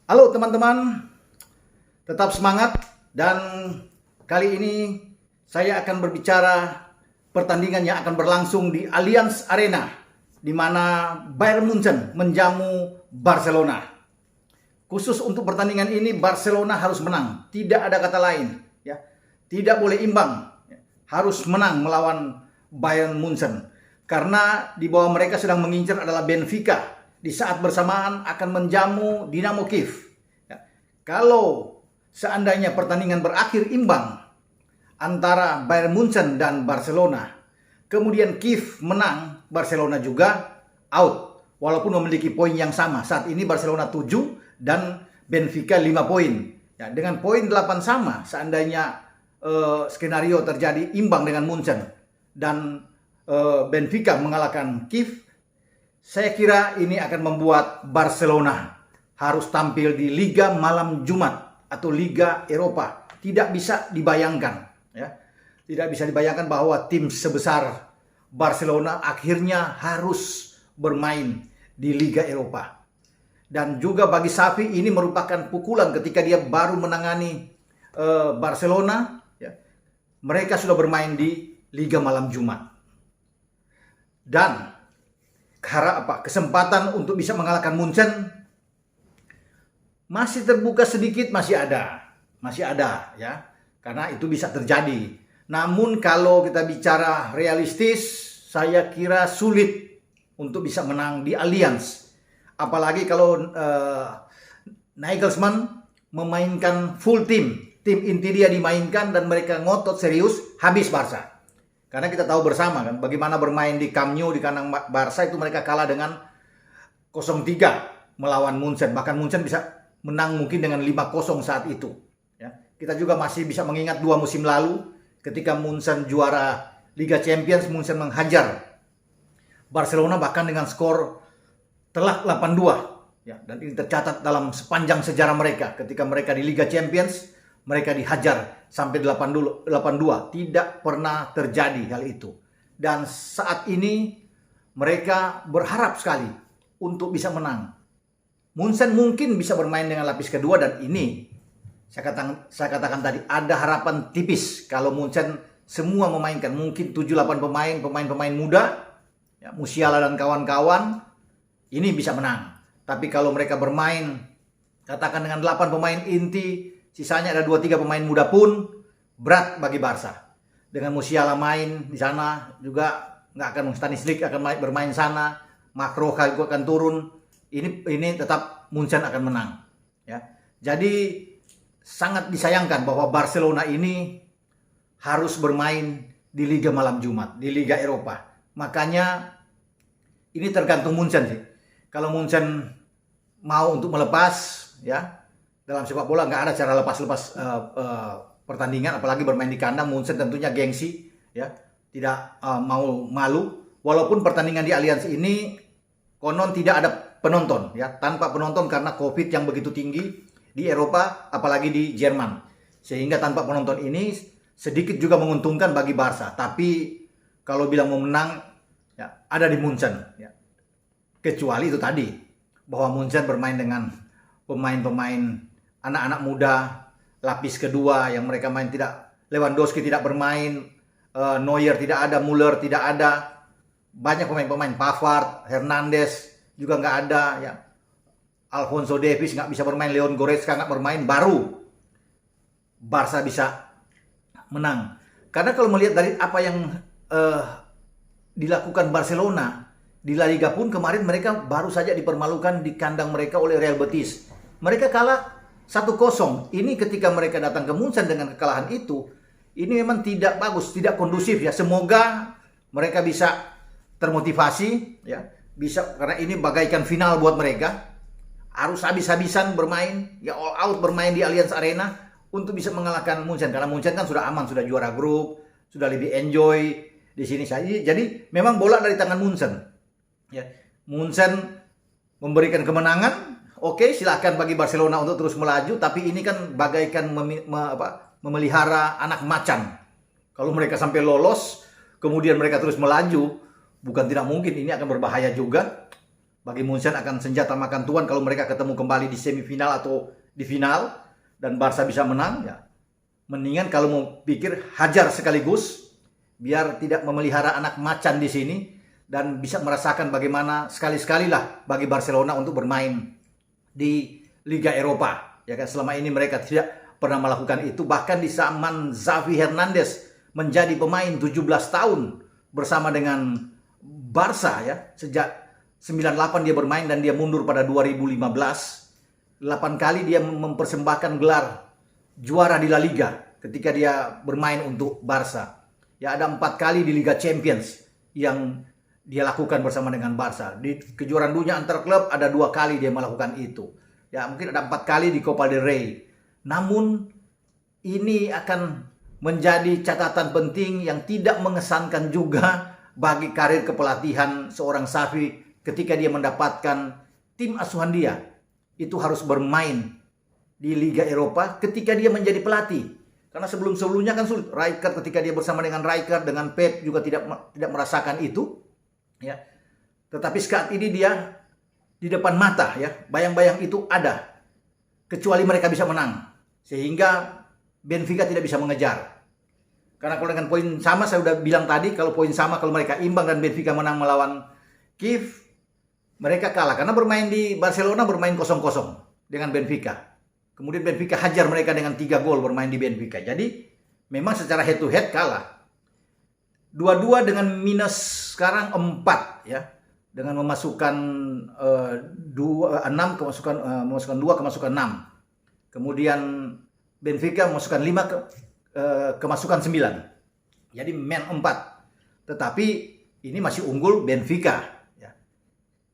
Halo teman-teman, tetap semangat dan kali ini saya akan berbicara pertandingan yang akan berlangsung di Allianz Arena di mana Bayern Munchen menjamu Barcelona. Khusus untuk pertandingan ini Barcelona harus menang, tidak ada kata lain ya. Tidak boleh imbang, harus menang melawan Bayern Munchen karena di bawah mereka sedang mengincar adalah Benfica. Di saat bersamaan akan menjamu Dinamo Kiev. Ya. Kalau seandainya pertandingan berakhir imbang antara Bayern Munchen dan Barcelona, kemudian Kiev menang, Barcelona juga out. Walaupun memiliki poin yang sama. Saat ini Barcelona 7 dan Benfica 5 poin. Ya, dengan poin 8 sama, seandainya skenario terjadi imbang dengan Munchen dan Benfica mengalahkan Kiev, saya kira ini akan membuat Barcelona harus tampil di Liga Malam Jumat atau Liga Eropa. Tidak bisa dibayangkan, ya. Tidak bisa dibayangkan bahwa tim sebesar Barcelona akhirnya harus bermain di Liga Eropa. Dan juga bagi Xavi ini merupakan pukulan ketika dia baru menangani Barcelona, ya. Mereka sudah bermain di Liga Malam Jumat. Dan kesempatan untuk bisa mengalahkan Munchen masih terbuka sedikit, masih ada ya, karena itu bisa terjadi. Namun kalau kita bicara realistis, saya kira sulit untuk bisa menang di Allianz, apalagi kalau Nagelsmann memainkan full tim inti dia dimainkan dan mereka ngotot serius, habis Barca. Karena kita tahu bersama kan bagaimana bermain di Camp Nou di kandang Barca itu mereka kalah dengan 0-3 melawan Munchen. Bahkan Munchen bisa menang mungkin dengan 5-0 saat itu. Ya. Kita juga masih bisa mengingat 2 musim lalu ketika Munchen juara Liga Champions, Munchen menghajar Barcelona bahkan dengan skor telak 8-2. Ya, dan ini tercatat dalam sepanjang sejarah mereka ketika mereka di Liga Champions. Mereka dihajar sampai 8-2. Tidak pernah terjadi hal itu. Dan saat ini mereka berharap sekali untuk bisa menang. Munchen mungkin bisa bermain dengan lapis kedua dan ini saya katakan tadi ada harapan tipis kalau Munchen semua memainkan mungkin 7-8 pemain muda, ya, Musiala dan kawan-kawan ini bisa menang. Tapi kalau mereka bermain katakan dengan 8 pemain inti, sisanya ada 2-3 pemain muda pun berat bagi Barca. Dengan Musiala main di sana juga nggak akan Stanisic akan bermain sana, Makroha juga akan turun. Ini tetap Munchen akan menang. Ya. Jadi sangat disayangkan bahwa Barcelona ini harus bermain di Liga Malam Jumat, di Liga Eropa. Makanya ini tergantung Munchen sih. Kalau Munchen mau untuk melepas, ya. Dalam sepak bola nggak ada cara lepas-lepas pertandingan, apalagi bermain di kandang. Munchen tentunya gengsi, ya, tidak mau malu. Walaupun pertandingan di Allianz ini konon tidak ada penonton, ya, tanpa penonton karena COVID yang begitu tinggi di Eropa, apalagi di Jerman, sehingga tanpa penonton ini sedikit juga menguntungkan bagi Barca. Tapi kalau bilang mau menang, ya, ada di Munchen, ya. Kecuali itu tadi bahwa Munchen bermain dengan pemain-pemain anak-anak muda, lapis kedua yang mereka main tidak, Lewandowski tidak bermain, Neuer tidak ada, Müller tidak ada, banyak pemain-pemain, Pavard, Hernandez juga nggak ada, ya, Alphonso Davies nggak bisa bermain, Leon Goretzka nggak bermain, baru Barca bisa menang. Karena kalau melihat dari apa yang dilakukan Barcelona di La Liga pun kemarin mereka baru saja dipermalukan di kandang mereka oleh Real Betis. Mereka kalah 1-0. Ini ketika mereka datang ke Munchen dengan kekalahan itu, ini memang tidak bagus, tidak kondusif, ya. Semoga mereka bisa termotivasi, ya, bisa, karena ini bagaikan final buat mereka. Harus habis-habisan bermain, ya, all out bermain di Allianz Arena untuk bisa mengalahkan Munchen, karena Munchen kan sudah aman, sudah juara grup, sudah lebih enjoy di sini saja. Jadi memang bola dari tangan Munchen. Ya, Munchen memberikan kemenangan. Oke, silakan bagi Barcelona untuk terus melaju, tapi ini kan bagaikan memelihara anak macan. Kalau mereka sampai lolos, kemudian mereka terus melaju, bukan tidak mungkin ini akan berbahaya juga. Bagi Munchen akan senjata makan tuan kalau mereka ketemu kembali di semifinal atau di final dan Barca bisa menang, ya. Mendingan kalau mau pikir hajar sekaligus biar tidak memelihara anak macan di sini dan bisa merasakan bagaimana sekali-sekali lah bagi Barcelona untuk bermain di Liga Eropa. Ya kan, selama ini mereka tidak pernah melakukan itu. Bahkan di zaman Xavi Hernandez menjadi pemain 17 tahun bersama dengan Barca, ya. Sejak 98 dia bermain dan dia mundur pada 2015. 8 kali dia mempersembahkan gelar juara di La Liga ketika dia bermain untuk Barca. Ya, ada 4 kali di Liga Champions yang dia lakukan bersama dengan Barca. Di kejuaraan dunia antar klub ada 2 kali dia melakukan itu. Ya, mungkin ada 4 kali di Copa del Rey. Namun ini akan menjadi catatan penting yang tidak mengesankan juga bagi karir kepelatihan seorang Xavi ketika dia mendapatkan tim asuhan dia itu harus bermain di Liga Eropa ketika dia menjadi pelatih. Karena sebelum-sebelumnya kan sulit. Rijkaard ketika dia bersama dengan Rijkaard, dengan Pep juga tidak merasakan itu. Ya. Tetapi saat ini dia di depan mata, ya, bayang-bayang itu ada. Kecuali mereka bisa menang. Sehingga Benfica tidak bisa mengejar. Karena kalau dengan poin sama, saya sudah bilang tadi, kalau poin sama, kalau mereka imbang dan Benfica menang melawan Kiev, mereka kalah. Karena bermain di Barcelona bermain 0-0 dengan Benfica. Kemudian Benfica hajar mereka dengan 3 gol bermain di Benfica. Jadi memang secara head to head kalah. 2-2 dengan minus sekarang 4, ya. Dengan memasukkan 6, memasukkan 2, kemasukan 6. Kemudian Benfica memasukkan 5, kemasukan 9. Jadi men 4. Tetapi ini masih unggul Benfica, ya.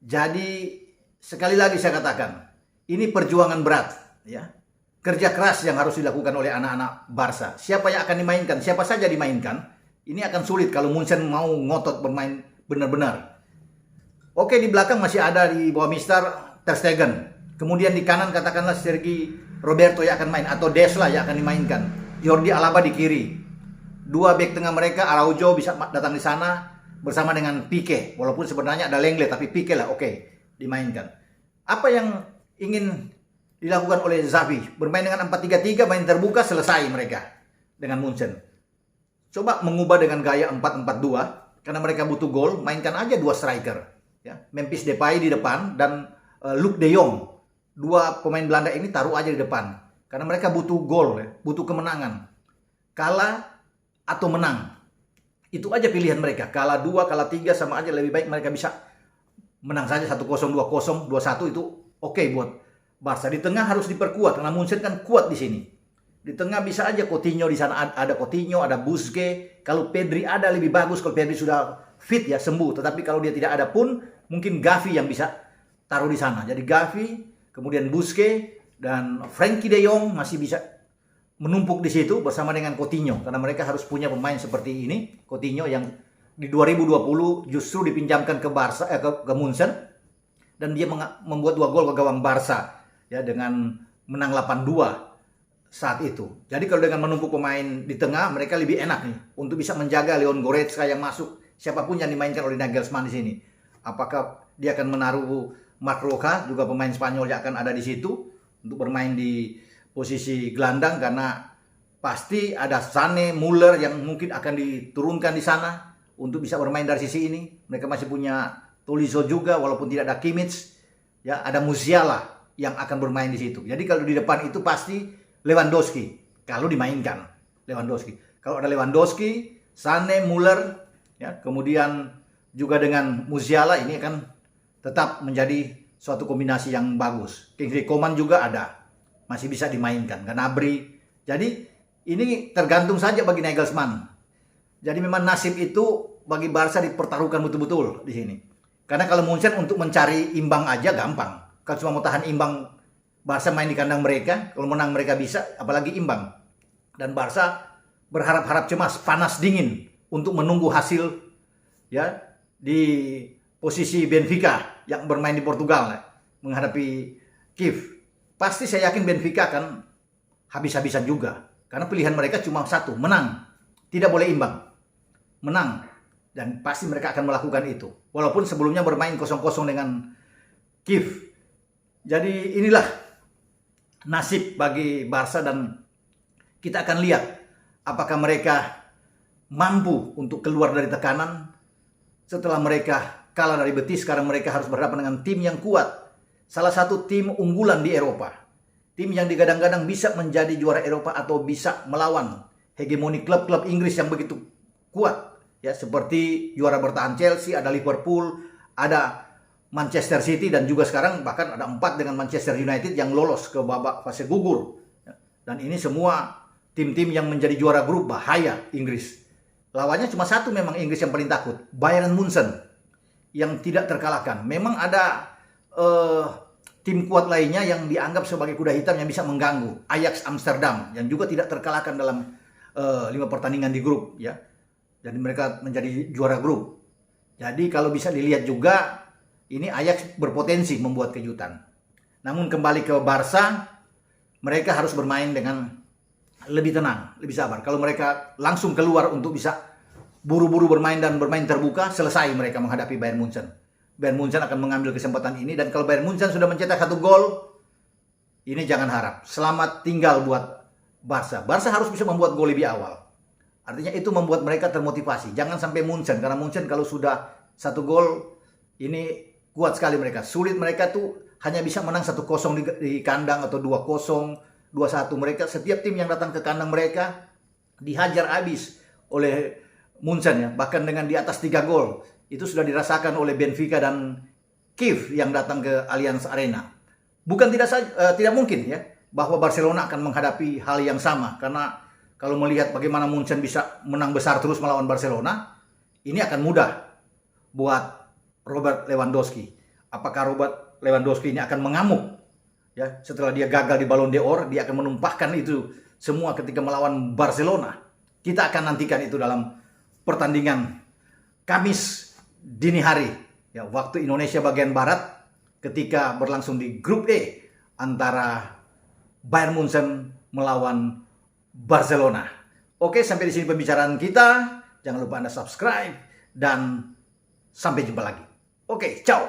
Jadi sekali lagi saya katakan, ini perjuangan berat, ya. Kerja keras yang harus dilakukan oleh anak-anak Barca. Siapa yang akan dimainkan, siapa saja dimainkan, ini akan sulit kalau Munchen mau ngotot bermain benar-benar. Oke, di belakang masih ada di bawah Mister Ter Stegen. Kemudian di kanan katakanlah Sergi Roberto yang akan main atau Desla yang akan dimainkan. Jordi Alba di kiri. 2 bek tengah mereka, Araujo bisa datang di sana bersama dengan Pique. Walaupun sebenarnya ada Lenglet, tapi Pique lah oke, dimainkan. Apa yang ingin dilakukan oleh Xavi? Bermain dengan 4-3-3, main terbuka, selesai mereka dengan Munchen. Coba mengubah dengan gaya 4-4-2 karena mereka butuh gol, mainkan aja 2 striker, ya. Memphis Depay di depan dan Luuk de Jong. 2 pemain Belanda ini taruh aja di depan. Karena mereka butuh gol, ya, butuh kemenangan. Kalah atau menang. Itu aja pilihan mereka. Kalah 2, kalah 3 sama aja, lebih baik mereka bisa menang saja 1-0, 2-0, 2-1 itu oke buat Barca. Di tengah harus diperkuat karena Munchen kan kuat di sini. Di tengah bisa aja Coutinho di sana, ada Coutinho, ada Busquets. Kalau Pedri ada lebih bagus kalau Pedri sudah fit, ya, sembuh. Tetapi kalau dia tidak ada pun mungkin Gavi yang bisa taruh di sana. Jadi Gavi, kemudian Busquets dan Frenkie de Jong masih bisa menumpuk di situ bersama dengan Coutinho karena mereka harus punya pemain seperti ini. Coutinho yang di 2020 justru dipinjamkan ke Barca, ke Munchen dan dia membuat 2 gol ke gawang Barca, ya, dengan menang 8-2 saat itu. Jadi kalau dengan menumpuk pemain di tengah mereka lebih enak nih untuk bisa menjaga Leon Goretzka yang masuk, siapapun yang dimainkan oleh Nagelsmann di sini. Apakah dia akan menaruh Marc Roca, juga pemain Spanyol yang akan ada di situ untuk bermain di posisi gelandang karena pasti ada Sané, Muller yang mungkin akan diturunkan di sana untuk bisa bermain dari sisi ini. Mereka masih punya Tolisso juga walaupun tidak ada Kimmich, ya, ada Musiala yang akan bermain di situ. Jadi kalau di depan itu pasti Lewandowski kalau dimainkan. Lewandowski. Kalau ada Lewandowski, Sané, Muller, ya, kemudian juga dengan Musiala, ini akan tetap menjadi suatu kombinasi yang bagus. Kingsley Coman juga ada, masih bisa dimainkan. Gnabry. Jadi ini tergantung saja bagi Nagelsmann. Jadi memang nasib itu bagi Barca dipertaruhkan betul-betul di sini. Karena kalau Munchen untuk mencari imbang aja gampang. Kalau cuma mau tahan imbang, Barca main di kandang mereka, kalau menang mereka bisa, apalagi imbang. Dan Barca berharap-harap cemas, panas dingin untuk menunggu hasil, ya, di posisi Benfica yang bermain di Portugal, ya, menghadapi Kiev. Pasti saya yakin Benfica akan habis-habisan juga. Karena pilihan mereka cuma satu, menang. Tidak boleh imbang. Menang. Dan pasti mereka akan melakukan itu. Walaupun sebelumnya bermain 0-0 dengan Kiev. Jadi inilah nasib bagi Barca dan kita akan lihat apakah mereka mampu untuk keluar dari tekanan setelah mereka kalah dari Betis. Sekarang mereka harus berhadapan dengan tim yang kuat, salah satu tim unggulan di Eropa, tim yang digadang-gadang bisa menjadi juara Eropa atau bisa melawan hegemoni klub-klub Inggris yang begitu kuat, ya, seperti juara bertahan Chelsea, ada Liverpool, ada Manchester City, dan juga sekarang bahkan ada 4 dengan Manchester United yang lolos ke babak fase gugur. Dan ini semua tim-tim yang menjadi juara grup bahaya Inggris. Lawannya cuma satu memang Inggris yang paling takut, Bayern Munchen, yang tidak terkalahkan. Memang ada tim kuat lainnya yang dianggap sebagai kuda hitam yang bisa mengganggu, Ajax Amsterdam, yang juga tidak terkalahkan dalam 5 pertandingan di grup, ya. Jadi mereka menjadi juara grup. Jadi kalau bisa dilihat juga, ini Ajax berpotensi membuat kejutan. Namun kembali ke Barca, mereka harus bermain dengan lebih tenang, lebih sabar. Kalau mereka langsung keluar untuk bisa buru-buru bermain dan bermain terbuka, selesai mereka menghadapi Bayern Munchen. Bayern Munchen akan mengambil kesempatan ini, dan kalau Bayern Munchen sudah mencetak 1 gol, ini jangan harap. Selamat tinggal buat Barca. Barca harus bisa membuat gol lebih awal. Artinya itu membuat mereka termotivasi. Jangan sampai Munchen, karena Munchen kalau sudah 1 gol, ini kuat sekali mereka. Sulit mereka tuh hanya bisa menang 1-0 di kandang atau 2-0, 2-1. Mereka, setiap tim yang datang ke kandang mereka dihajar habis oleh Munchen, ya. Bahkan dengan di atas 3 gol. Itu sudah dirasakan oleh Benfica dan Kiev yang datang ke Allianz Arena. Bukan tidak mungkin, ya, bahwa Barcelona akan menghadapi hal yang sama, karena kalau melihat bagaimana Munchen bisa menang besar terus melawan Barcelona, ini akan mudah buat Robert Lewandowski. Apakah Robert Lewandowski ini akan mengamuk, ya, setelah dia gagal di Ballon d'Or? Dia akan menumpahkan itu semua ketika melawan Barcelona. Kita akan nantikan itu dalam pertandingan Kamis dini hari, ya, waktu Indonesia bagian barat, ketika berlangsung di grup E antara Bayern Munchen melawan Barcelona. Oke, sampai di sini pembicaraan kita. Jangan lupa Anda subscribe dan sampai jumpa lagi. Oke, ciao.